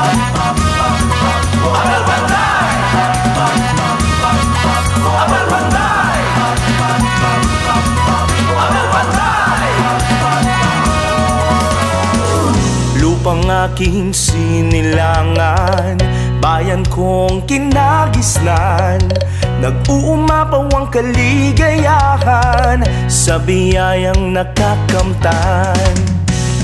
Abel Panday, Abel Panday, Abel Panday. Lupang aking sinilangan, bayan kong kinagisnan, nag-uumapaw ang kaligayahan sa biyayang nakakamtan.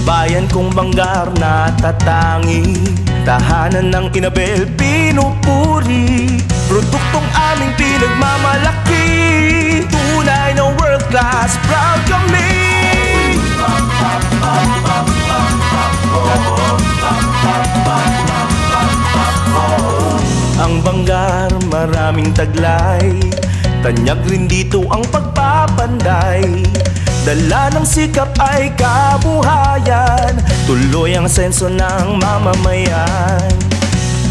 Bayan kong Banggar na tatangi, tahanan ng Inabel pinupuri, produktong aming pinagmamalaki, tunay na world class, proud kami. Ang Banggar maraming taglay, tanyag rin dito ang pagpapanday. Dala ng sikap ay kabuhayan, tuloy ang senso ng mamamayan.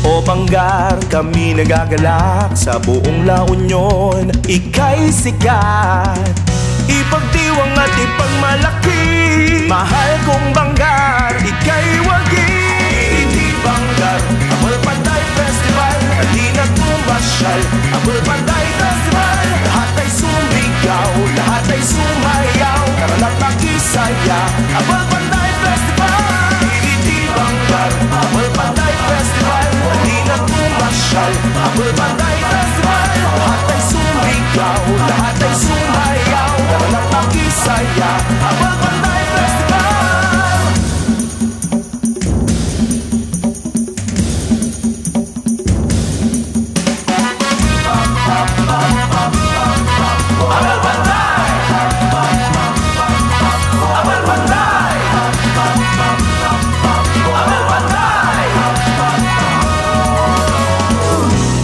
O Banggar, kami nagagalak sa buong La Union, ika'y sikat, ipagdiwang at ipagmalaki. Mahal kong Banggar, ika'y wagi. Hindi Banggar, Abel Panday Festival, halina't pumasyal. Abel Panday Festival, lahat ay sumigaw, lahat ay sumayaw, karana't makisaya. Abel Panday Festival, hindi Banggar, Abel Panday Festival, halina't pumasyal. Abel Panday Festival, lahat ay sumigaw, lahat ay sumayaw, karana't makisaya. Abel Panday Festival. Abel Panday, Abel Panday, Abel Panday.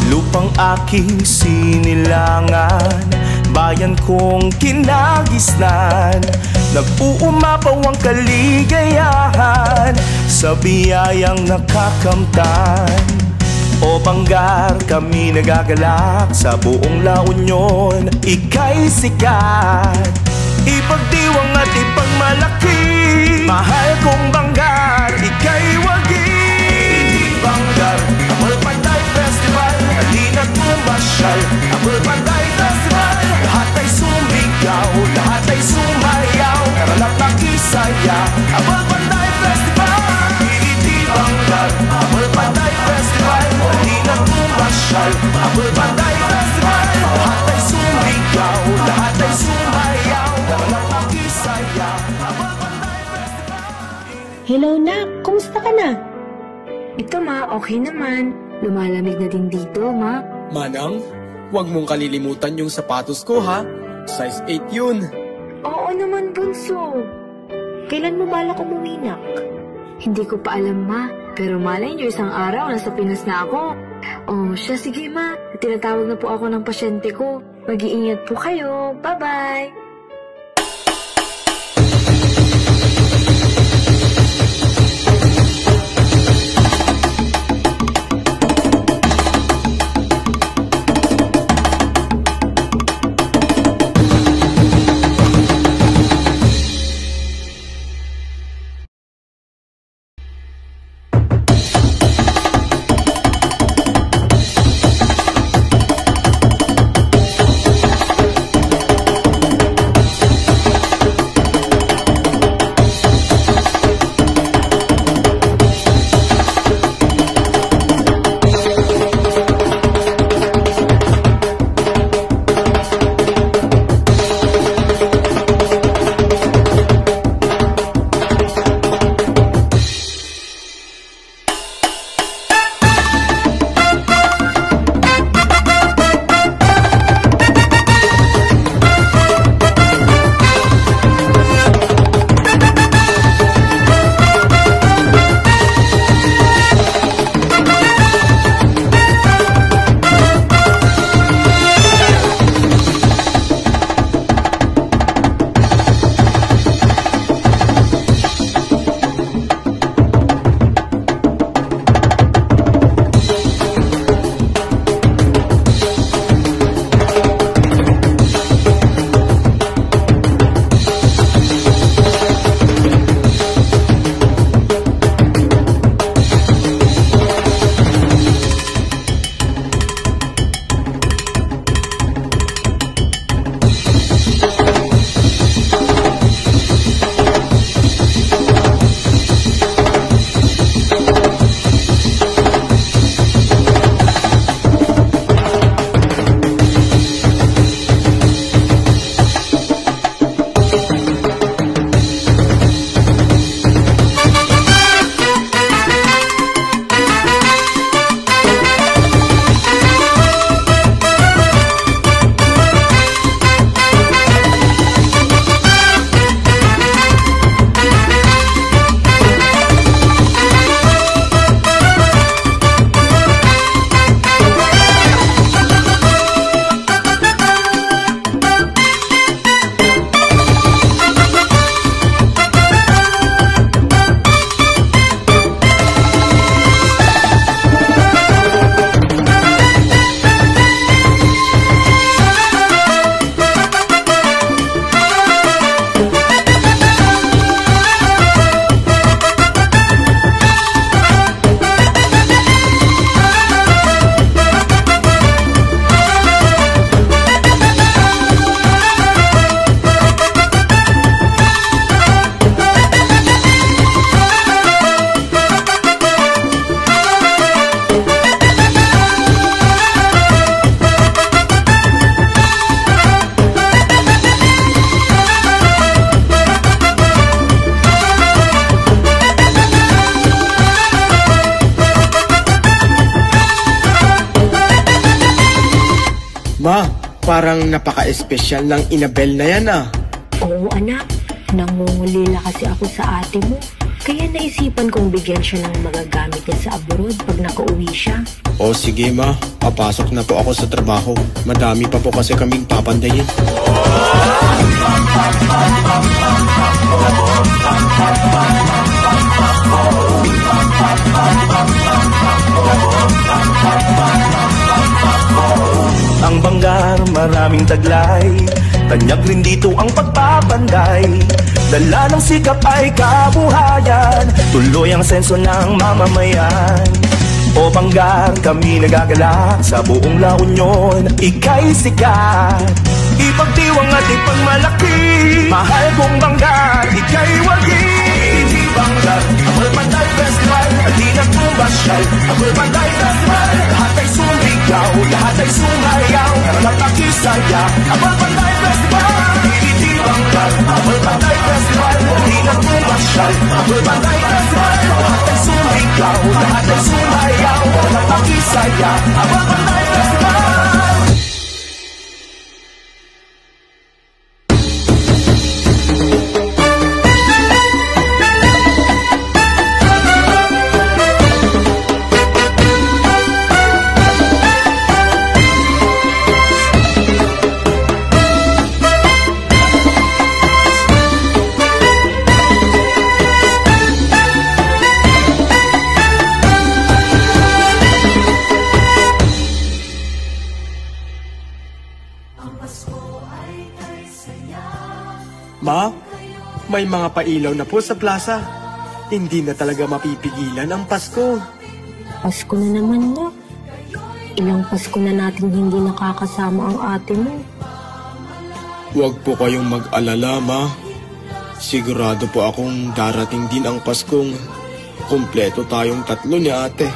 Lupang aking sinilangan, bayan kong kinagisnan, nag-uumapaw ang kaligayahan sa biyayang nakakamtan. O Banggar, kami nagagalak sa buong La Union, ika'y sikat, ipagdiwang at ipagmalaki. Mahal kong Banggar, ika'y wagi. Hindi Banggar, Abel Panday Festival, halina't pumasyal. Abel Panday Festival, lahat ay sumigaw, lahat ay sumayaw, karana't makisaya. Abel Panday Festival, hindi Banggar, Abel Panday Festival, halina't pumasyal. Abel Panday Festival, lahat ay sumigaw, lahat ay sumayaw, karana't makisaya. Abel Panday Festival. Hello, Nak. Kumusta ka na? Ito ma, okay naman. Lumalamig na din dito, ma. Manang, huwag mong kalilimutan yung sapatos ko ha. Size 8 yun. Oo naman, bunso. Kailan mo balak umuwi, Nak? Hindi ko pa alam, ma. Pero malay niyo isang araw nasa Pinas na ako. Oh, siya, sige ma. Tinatawag na po ako ng pasyente ko. Mag-iingat po kayo. Bye-bye! Ma, parang napaka-espesyal ng Inabel na yan ah. Oo anak, nangungulila kasi ako sa ate mo. Kaya naisipan kong bigyan siya ng magagamit niya sa abroad pag nakauwi siya. O sige ma, papasok na po ako sa trabaho. Madami pa po kasi kaming papandayin. Ang Banggar maraming taglay, tanyag rin dito ang pagpapanday. Dala ng sikap ay kabuhayan, tuloy ang senso ng mamamayan. O Banggar, kami nagagalak sa buong La Union, ika'y sikat. Ipagdiwang at ipagmalaki, mahal kong Banggar, ika'y wagi. Hindi Banggar, Apple Panday Festival, di na pumasyal. Apple Panday Festival, lahat ay sumigaw, lahat ay sumayaw, karang pakisaya. Apple Panday Festival, hindi Banggar, Apple Panday Festival, di na pumasyal. Apple Panday Festival, lahat ay sumigaw, lahat ay sumayaw, karang pakisaya. Apple Panday Festival. Ma, may mga pailaw na po sa plaza. Hindi na talaga mapipigilan ang Pasko. Pasko na naman na. Ilang Pasko na natin hindi nakakasama ang ate mo. Huwag po kayong mag-alala, Ma. Sigurado po akong darating din ang Paskong kumpleto tayong tatlo ni ate.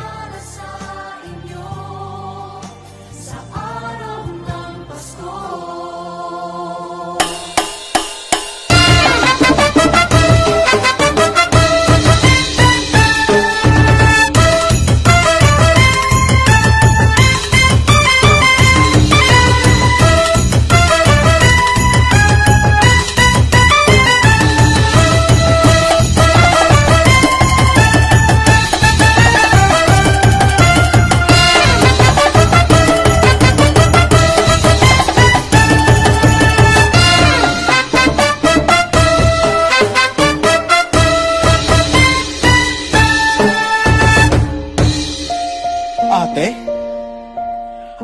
Ate?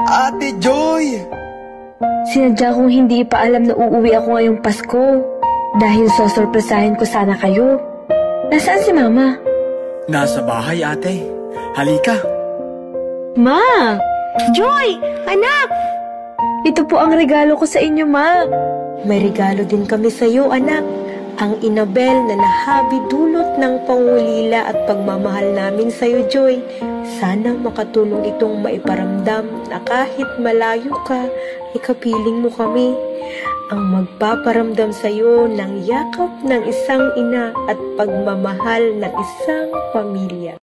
Ate Joy! Sinadya kong hindi pa alam na uuwi ako ngayong Pasko. Dahil sosorpresahin ko sana kayo. Nasaan si Mama? Nasa bahay, ate. Halika. Ma! Joy! Anak! Ito po ang regalo ko sa inyo, Ma. May regalo din kami sa iyo anak. Ang Inabel na nahabi dulot ng pangulila at pagmamahal namin sa iyo, Joy. Sana makatulong itong maiparamdam na kahit malayo ka, ikapiling mo kami. Ang magpaparamdam sa iyo ng yakap ng isang ina at pagmamahal ng isang pamilya.